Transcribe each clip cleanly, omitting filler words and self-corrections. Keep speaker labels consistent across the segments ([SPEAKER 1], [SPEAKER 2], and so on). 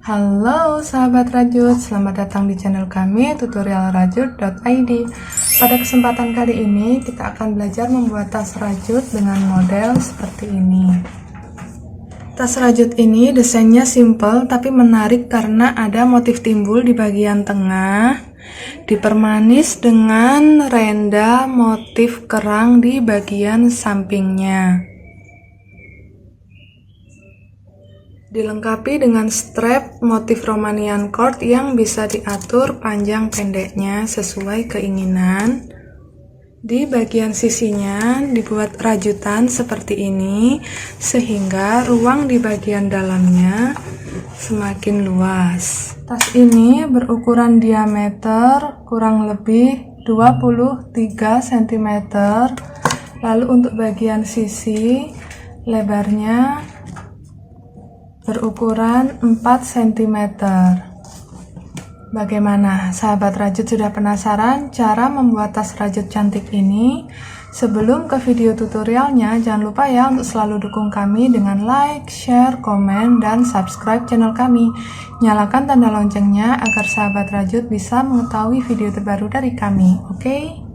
[SPEAKER 1] Halo sahabat rajut, selamat datang di channel kami tutorialrajut.id. Pada kesempatan kali ini kita akan belajar membuat tas rajut dengan model seperti ini. Tas rajut ini desainnya simple tapi menarik karena ada motif timbul di bagian tengah, dipermanis dengan renda motif kerang di bagian sampingnya. Dilengkapi dengan strap motif Romanian cord yang bisa diatur panjang pendeknya sesuai keinginan. Di bagian sisinya dibuat rajutan seperti ini sehingga ruang di bagian dalamnya semakin luas. Tas ini berukuran diameter kurang lebih 23 cm. Lalu untuk bagian sisi lebarnya berukuran 4 cm. Bagaimana sahabat rajut, sudah penasaran cara membuat tas rajut cantik ini? Sebelum ke video tutorialnya, jangan lupa ya untuk selalu dukung kami dengan like, share, komen, dan subscribe channel kami. Nyalakan tanda loncengnya agar sahabat rajut bisa mengetahui video terbaru dari kami, oke?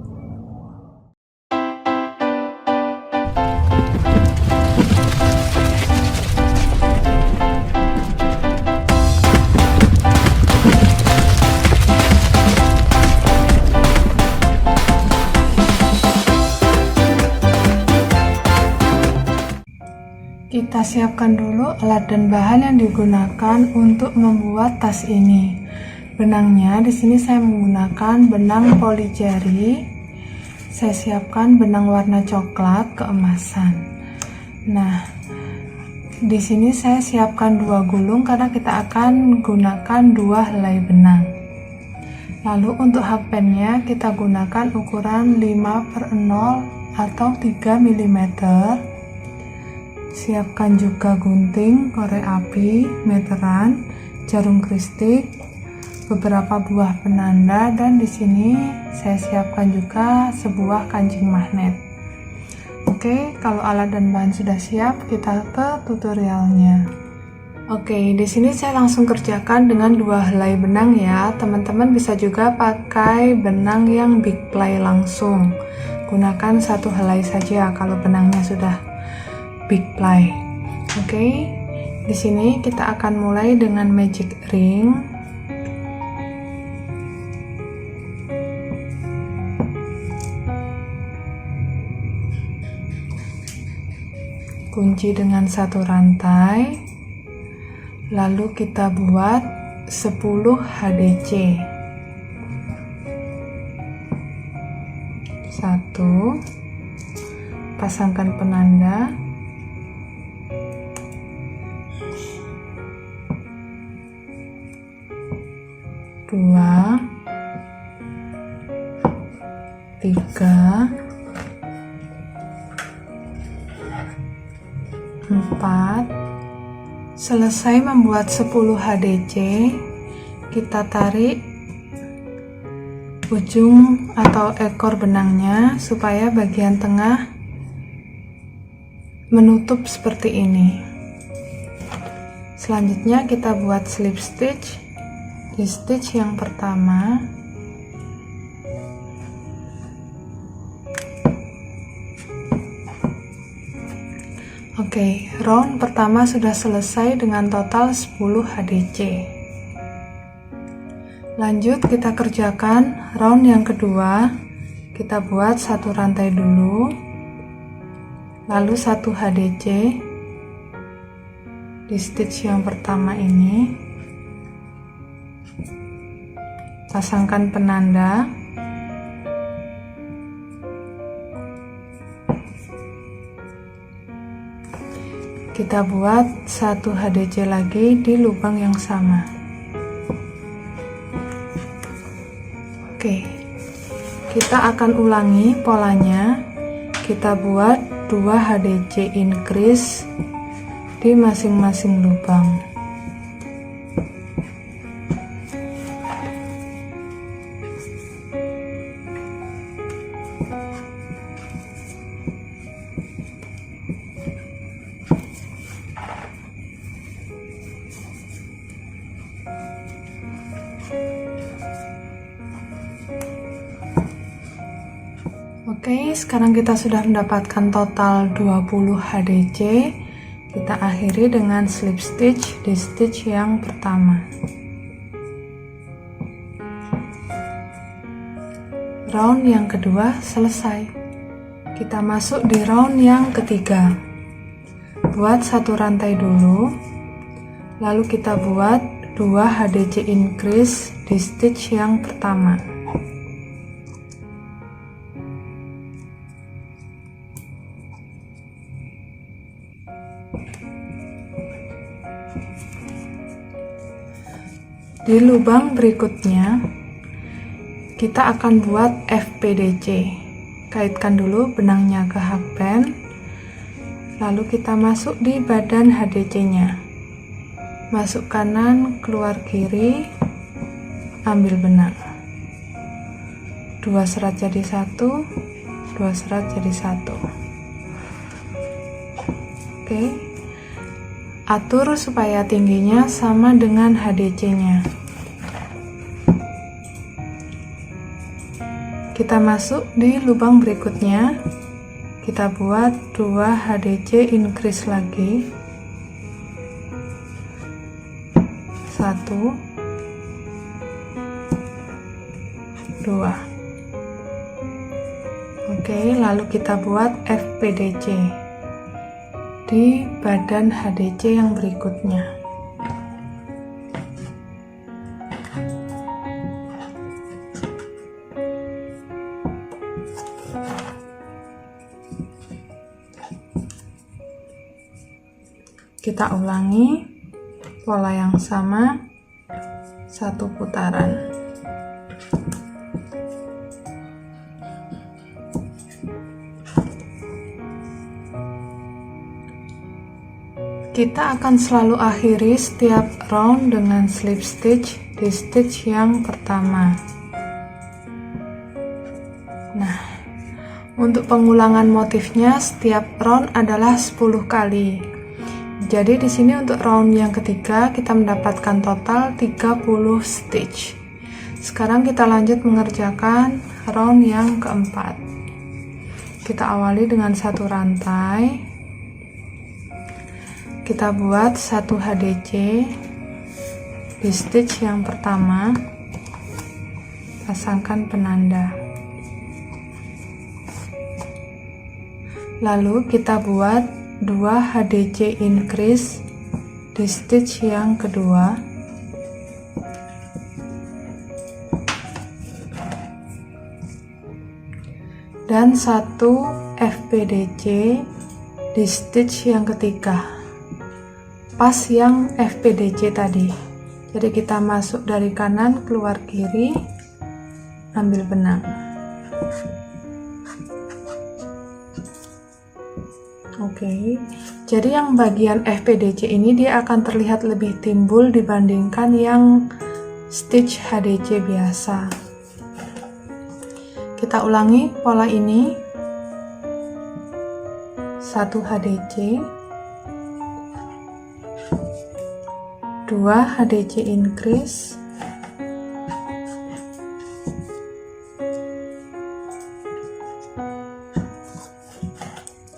[SPEAKER 1] Kita siapkan dulu alat dan bahan yang digunakan untuk membuat tas ini. Benangnya di sini saya menggunakan benang polijari. Saya siapkan benang warna coklat keemasan. Nah, di sini saya siapkan 2 gulung karena kita akan gunakan 2 helai benang. Lalu untuk hakpennya kita gunakan ukuran 5/0 atau 3 mm. Siapkan juga gunting, korek api, meteran, jarum kristik, beberapa buah penanda, dan di sini saya siapkan juga sebuah kancing magnet. Oke, kalau alat dan bahan sudah siap, kita ke tutorialnya. Oke, di sini saya langsung kerjakan dengan 2 helai benang ya. Teman-teman bisa juga pakai benang yang big ply langsung. Gunakan 1 helai saja kalau benangnya sudah big ply. Oke, di sini kita akan mulai dengan magic ring. Kunci dengan 1 rantai. Lalu kita buat 10 HDC. 1, pasangkan penanda. 2, 3, 4. Selesai membuat 10 HDC, kita tarik ujung atau ekor benangnya supaya bagian tengah menutup seperti ini. Selanjutnya kita buat slip stitch di stitch yang pertama. Oke, round pertama sudah selesai dengan total 10 HDC. Lanjut kita kerjakan round yang kedua. Kita buat 1 rantai dulu, lalu 1 HDC di stitch yang pertama ini. Pasangkan penanda. Kita buat 1 HDC lagi di lubang yang sama. Oke, kita akan ulangi polanya. Kita buat 2 HDC increase di masing-masing lubang. Oke, sekarang kita sudah mendapatkan total 20 HDC. Kita akhiri dengan slip stitch di stitch yang pertama. Round yang kedua selesai. Kita masuk di round yang ketiga. Buat satu rantai dulu, lalu kita buat 2 HDC increase di stitch yang pertama. Di lubang berikutnya kita akan buat FPDC. Kaitkan dulu benangnya ke hakband, lalu kita masuk di badan HDC-nya. Masuk kanan, keluar kiri, ambil benang. 2 serat jadi 1, 2 serat jadi 1. Oke. Atur supaya tingginya sama dengan HDC-nya. Kita masuk di lubang berikutnya. Kita buat 2 HDC increase lagi. 1, 2. Oke, lalu kita buat FPDC di badan HDC yang berikutnya. Kita ulangi pola yang sama, 1 putaran. Kita akan selalu akhiri setiap round dengan slip stitch di stitch yang pertama. Nah, untuk pengulangan motifnya setiap round adalah 10 kali. Jadi di sini untuk round yang ketiga kita mendapatkan total 30 stitch. Sekarang kita lanjut mengerjakan round yang keempat. Kita awali dengan 1 rantai. Kita buat 1 HDC di stitch yang pertama, pasangkan penanda, lalu kita buat 2 HDC increase di stitch yang kedua, dan 1 FPDC di stitch yang ketiga, pas yang FPDC tadi. Jadi kita masuk dari kanan, keluar kiri, ambil benang. Oke, jadi yang bagian FPDC ini dia akan terlihat lebih timbul dibandingkan yang stitch HDC biasa. Kita ulangi pola ini, 1 HDC, 2 HDC increase,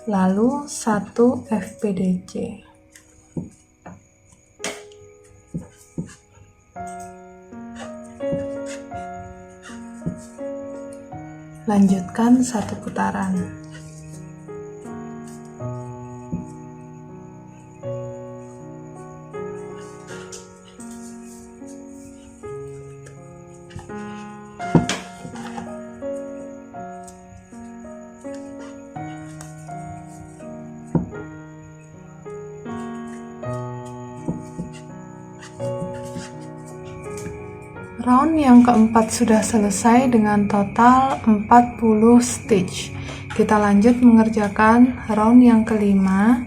[SPEAKER 1] lalu 1 FPDC. Lanjutkan 1 putaran. Round yang keempat sudah selesai dengan total 40 stitch. Kita lanjut mengerjakan round yang kelima.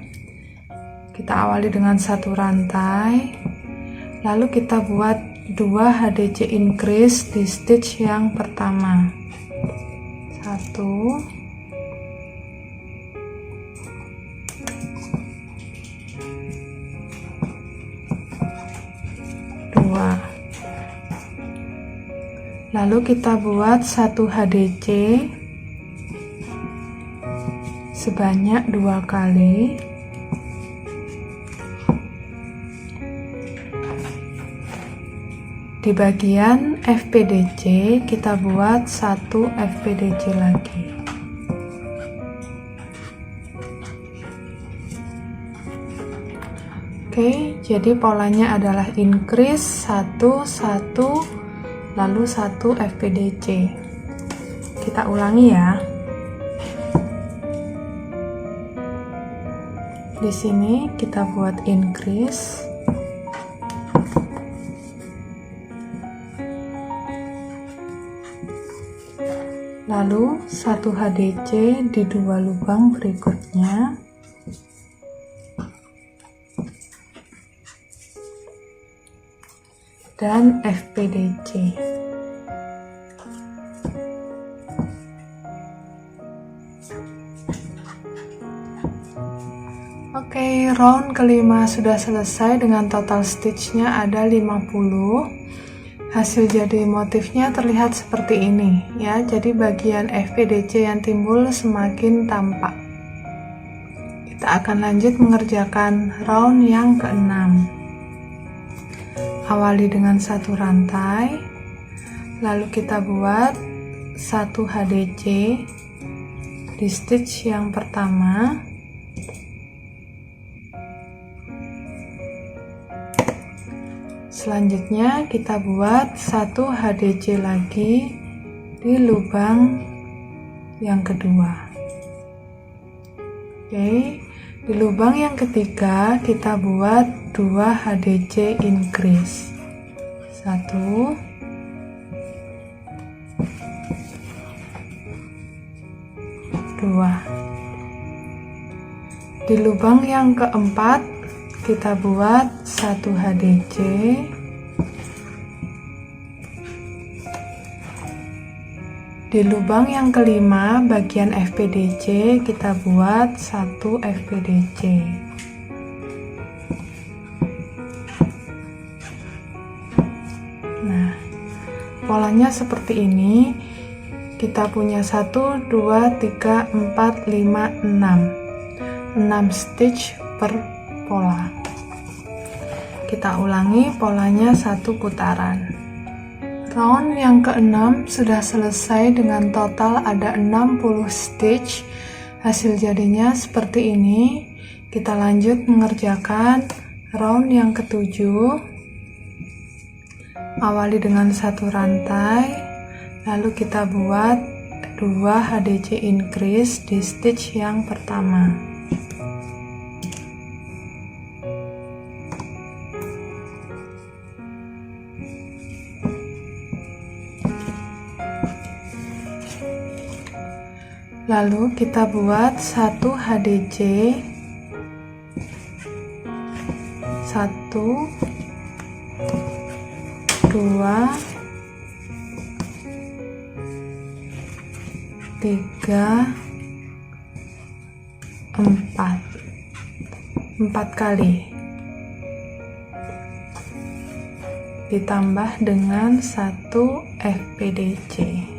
[SPEAKER 1] Kita awali dengan 1 rantai, lalu kita buat 2 HDC increase di stitch yang pertama. 1, 2. Lalu kita buat 1 HDC sebanyak 2 kali. Di bagian FPDC kita buat 1 FPDC lagi. Oke, jadi polanya adalah increase 1 1 lalu 1 FPDC. Kita ulangi ya. Di sini kita buat increase, lalu 1 HDC di 2 lubang berikutnya, dan FPDC. Oke, round kelima sudah selesai dengan total stitchnya ada 50. Hasil jadi motifnya terlihat seperti ini ya. Jadi bagian FPDC yang timbul semakin tampak. Kita akan lanjut mengerjakan round yang keenam. Awali dengan 1 rantai, lalu kita buat 1 HDC di stitch yang pertama. Selanjutnya kita buat 1 HDC lagi di lubang yang kedua. Oke, di lubang yang ketiga kita buat 2 HDC increase. 1 2. Di lubang yang keempat kita buat 1 HDC, di lubang yang kelima bagian FPDC kita buat 1 FPDC. Nah, polanya seperti ini. Kita punya 1 2 3 4 5 6 stitch per pola. Kita ulangi polanya 1 putaran. Round yang keenam sudah selesai dengan total ada 60 stitch. Hasil jadinya seperti ini. Kita lanjut mengerjakan round yang ketujuh. Awali dengan 1 rantai, lalu kita buat 2 HDC increase di stitch yang pertama. Lalu kita buat 1 HDC, 1 2 3 4 kali, ditambah dengan 1 FPDC.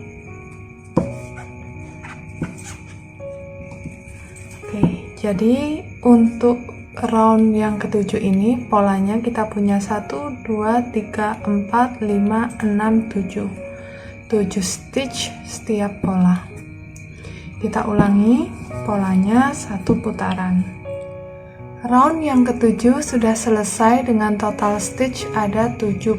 [SPEAKER 1] Jadi untuk round yang ketujuh ini polanya kita punya 1 2 3 4 5 6 7 stitch setiap pola. Kita ulangi polanya 1 putaran. Round yang ketujuh sudah selesai dengan total stitch ada 70.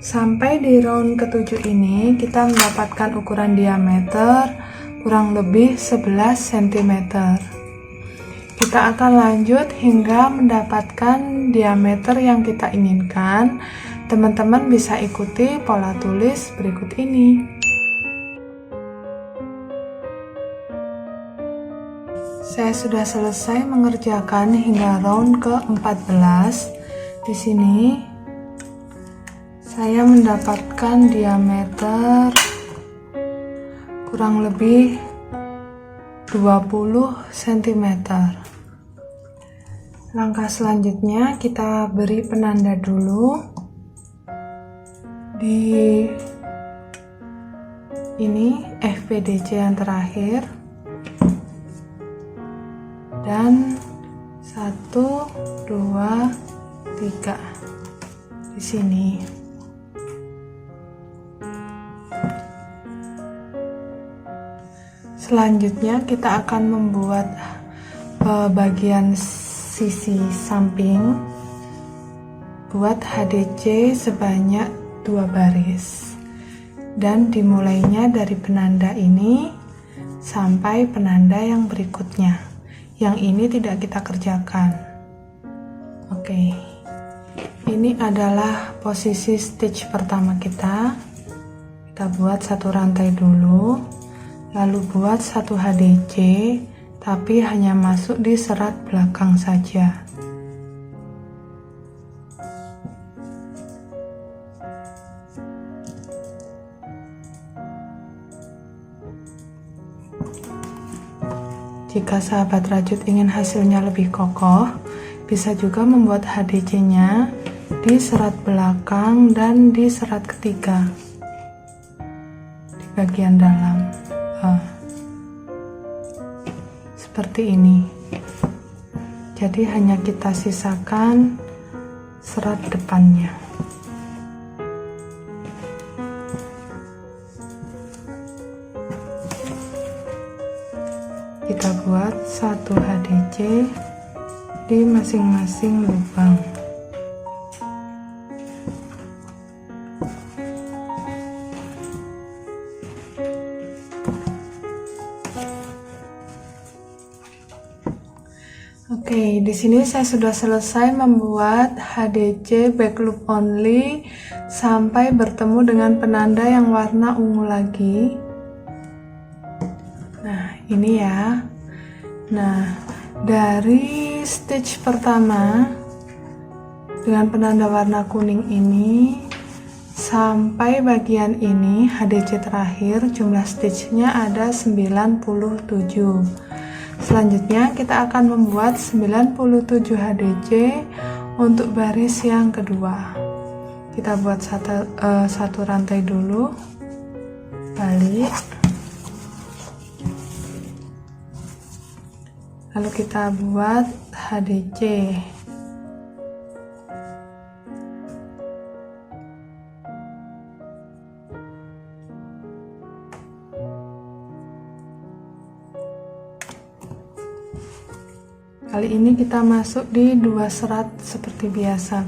[SPEAKER 1] Sampai di round ketujuh ini kita mendapatkan ukuran diameter kurang lebih 11 cm. Kita akan lanjut hingga mendapatkan diameter yang kita inginkan. Teman-teman bisa ikuti pola tulis berikut ini. Saya sudah selesai mengerjakan hingga round ke-14. Di sini saya mendapatkan diameter kurang lebih 20 cm. Langkah selanjutnya kita beri penanda dulu di ini FPDC yang terakhir. dan 1, 2, 3 di sini. Selanjutnya kita akan membuat bagian sisi samping. Buat HDC sebanyak 2 baris dan dimulainya dari penanda ini sampai penanda yang berikutnya. Yang ini tidak kita kerjakan. Oke, ini adalah posisi stitch pertama kita. Kita buat satu rantai dulu, lalu buat satu HDC, tapi hanya masuk di serat belakang saja. Jika sahabat rajut ingin hasilnya lebih kokoh, bisa juga membuat HDC-nya di serat belakang dan di serat ketiga di bagian dalam. Seperti ini. Jadi hanya kita sisakan serat depannya. Kita buat satu HDC di masing-masing lubang. Oke, di sini saya sudah selesai membuat HDC back loop only sampai bertemu dengan penanda yang warna ungu lagi. Nah, ini ya. Nah, dari stitch pertama dengan penanda warna kuning ini sampai bagian ini HDC terakhir, jumlah stitchnya ada 97. Selanjutnya kita akan membuat 97 HDC untuk baris yang kedua. Kita buat satu rantai dulu, balik, lalu kita buat HDC. Kali ini kita masuk di 2 serat seperti biasa.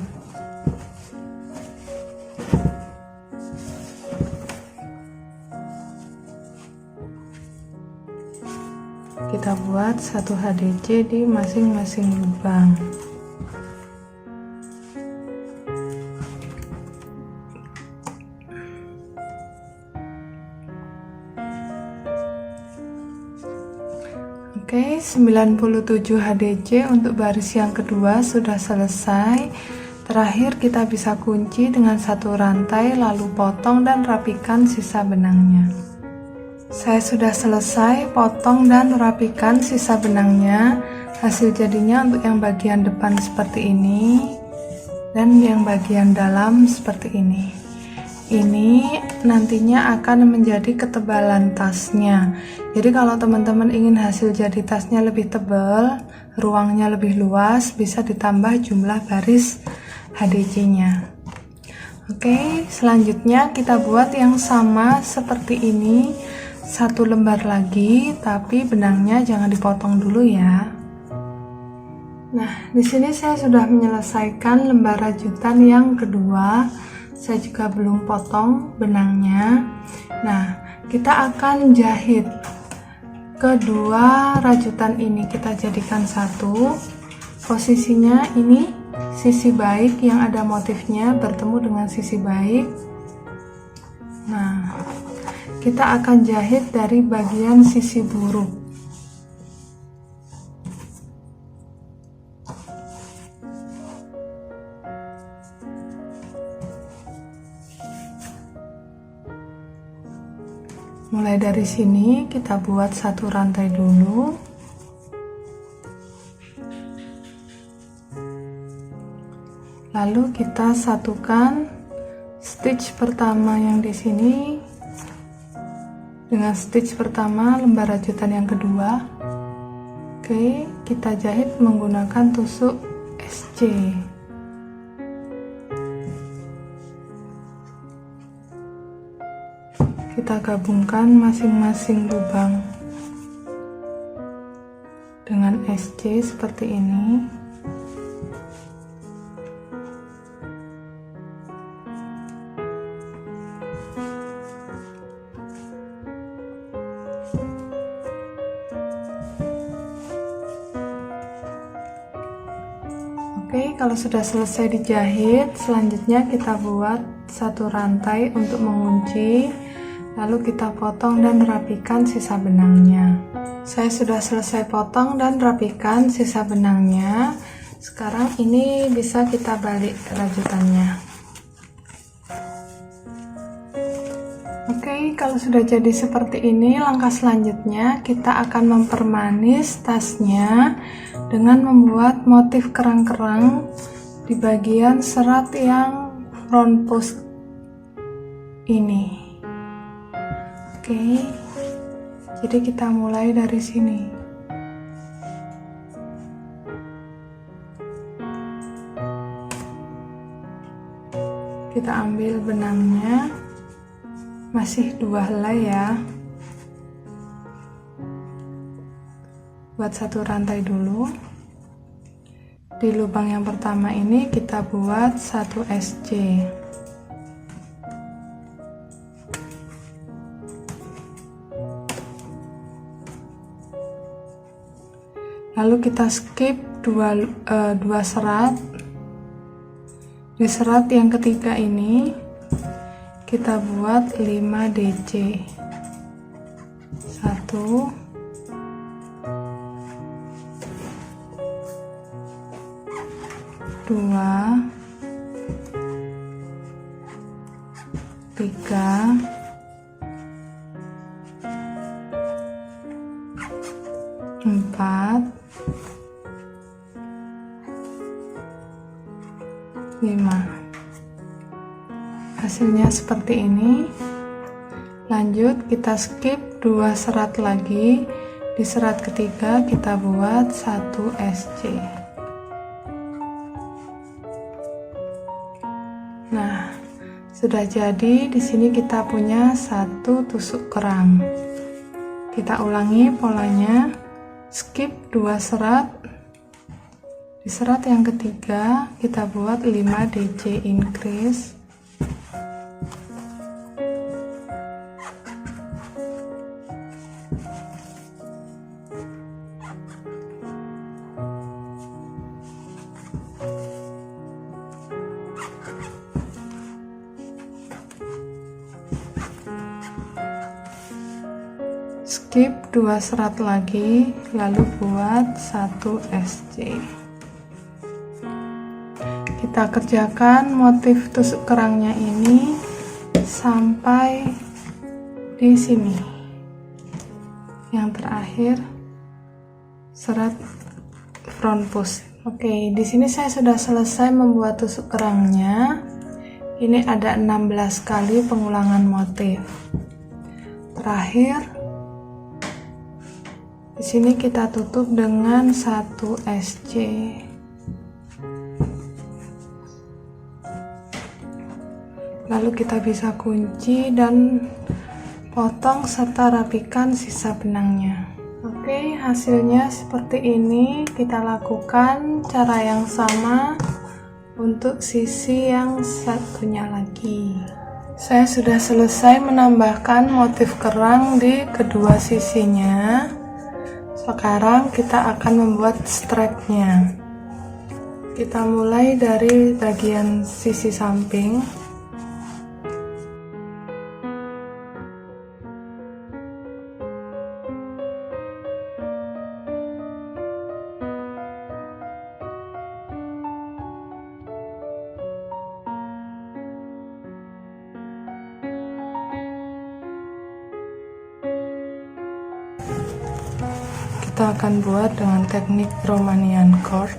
[SPEAKER 1] Kita buat satu HDC di masing-masing lubang. Oke, 97 HDC untuk baris yang kedua sudah selesai. Terakhir kita bisa kunci dengan satu rantai, lalu potong dan rapikan sisa benangnya. Saya sudah selesai potong dan rapikan sisa benangnya. Hasil jadinya untuk yang bagian depan seperti ini dan yang bagian dalam seperti ini. Ini nantinya akan menjadi ketebalan tasnya. Jadi kalau teman-teman ingin hasil jadi tasnya lebih tebal, ruangnya lebih luas, bisa ditambah jumlah baris HDC-nya. Oke, selanjutnya kita buat yang sama seperti ini, satu lembar lagi, tapi benangnya jangan dipotong dulu ya. Nah, di sini saya sudah menyelesaikan lembar rajutan yang kedua. Saya juga belum potong benangnya. Nah, kita akan jahit kedua rajutan ini, kita jadikan satu. Posisinya ini sisi baik yang ada motifnya bertemu dengan sisi baik. Nah, kita akan jahit dari bagian sisi buruk. Mulai dari sini kita buat satu rantai dulu, lalu kita satukan stitch pertama yang di sini dengan stitch pertama lembar rajutan yang kedua. Oke, V, kita jahit menggunakan tusuk SC. Kita gabungkan masing-masing lubang dengan SC seperti ini. Oke, kalau sudah selesai dijahit, selanjutnya kita buat satu rantai untuk mengunci. Lalu kita potong dan rapikan sisa benangnya. Saya sudah selesai potong dan rapikan sisa benangnya. Sekarang ini bisa kita balik rajutannya. Oke, kalau sudah jadi seperti ini, langkah selanjutnya kita akan mempermanis tasnya dengan membuat motif kerang-kerang di bagian serat yang front post ini. Oke, jadi kita mulai dari sini. Kita ambil benangnya, masih 2 helai ya. Buat satu rantai dulu. Di lubang yang pertama ini kita buat 1 SC. Lalu kita skip 2 serat. Di serat yang ketiga ini kita buat 5 DC. 1 2 3 4 5. Hasilnya seperti ini. Lanjut kita skip 2 serat lagi. Di serat ketiga kita buat 1 SC. Nah, sudah jadi. Di sini kita punya 1 tusuk kerang. Kita ulangi polanya. Skip 2 serat. Di serat yang ketiga kita buat 5 DC increase. Skip 2 serat lagi, lalu buat 1 SC. Kita kerjakan motif tusuk kerangnya ini sampai di sini. Yang terakhir serat front post. Oke, di sini saya sudah selesai membuat tusuk kerangnya. Ini ada 16 kali pengulangan motif. Terakhir di sini kita tutup dengan 1 SC. Lalu kita bisa kunci dan potong serta rapikan sisa benangnya. Oke, hasilnya seperti ini. Kita lakukan cara yang sama untuk sisi yang satunya lagi. Saya sudah selesai menambahkan motif kerang di kedua sisinya. Sekarang kita akan membuat strapnya. Kita mulai dari bagian sisi samping. Kita akan buat dengan teknik Romanian cord.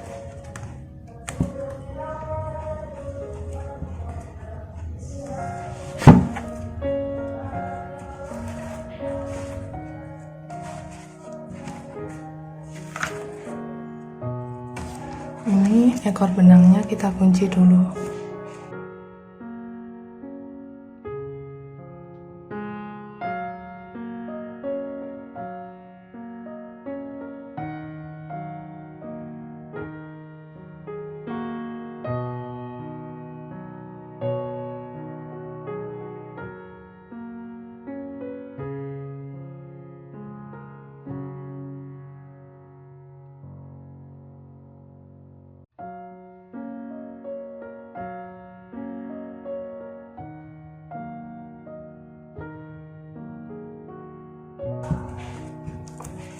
[SPEAKER 1] ekor benangnya kita kunci dulu.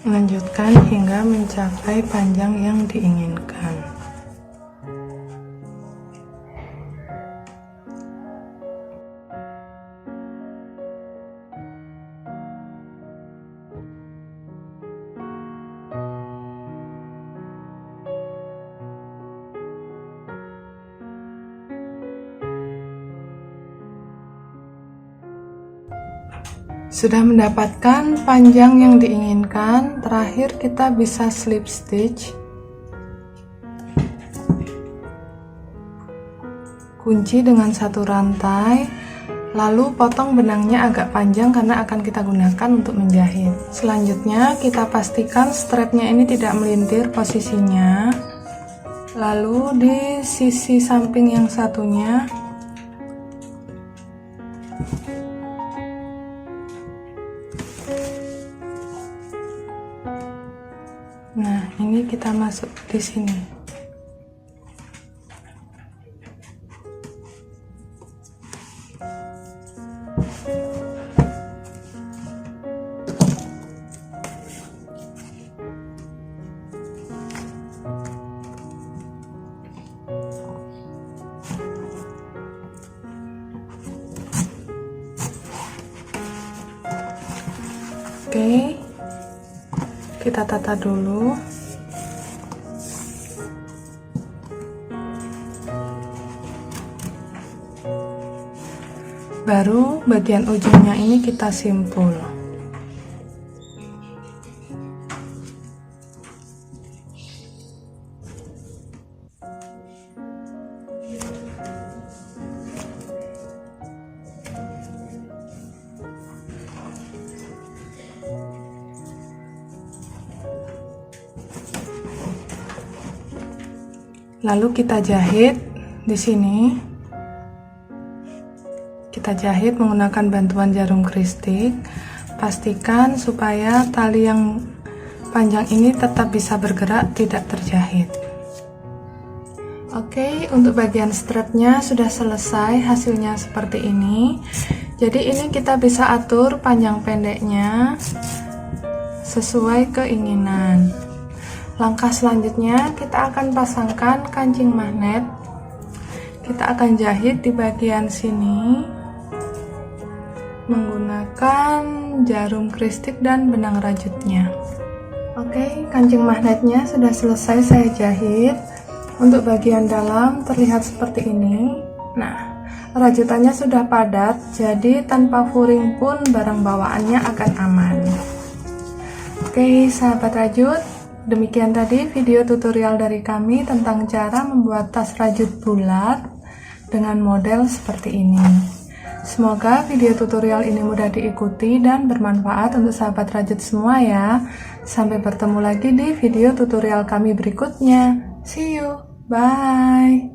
[SPEAKER 1] Lanjutkan hingga mencapai panjang yang diinginkan. Sudah mendapatkan panjang yang diinginkan, terakhir kita bisa slip stitch. Kunci dengan satu rantai, lalu potong benangnya agak panjang karena akan kita gunakan untuk menjahit. Selanjutnya kita pastikan strapnya ini tidak melintir posisinya. Lalu di sisi samping yang satunya nah, ini kita masuk di sini. Oke. Kita tata dulu. Baru bagian ujungnya ini kita simpul. Lalu kita jahit di sini. Kita jahit menggunakan bantuan jarum kristik. Pastikan supaya tali yang panjang ini tetap bisa bergerak, tidak terjahit. Oke, untuk bagian strapnya sudah selesai, hasilnya seperti ini. Jadi ini kita bisa atur panjang pendeknya sesuai keinginan. Langkah selanjutnya kita akan pasangkan kancing magnet. Kita akan jahit di bagian sini menggunakan jarum kristik dan benang rajutnya. Oke, kancing magnetnya sudah selesai saya jahit. Untuk bagian dalam terlihat seperti ini. Nah, rajutannya sudah padat, jadi tanpa furing pun barang bawaannya akan aman. Oke, sahabat rajut, demikian tadi video tutorial dari kami tentang cara membuat tas rajut bulat dengan model seperti ini. Semoga video tutorial ini mudah diikuti dan bermanfaat untuk sahabat rajut semua ya. Sampai bertemu lagi di video tutorial kami berikutnya. See you, bye.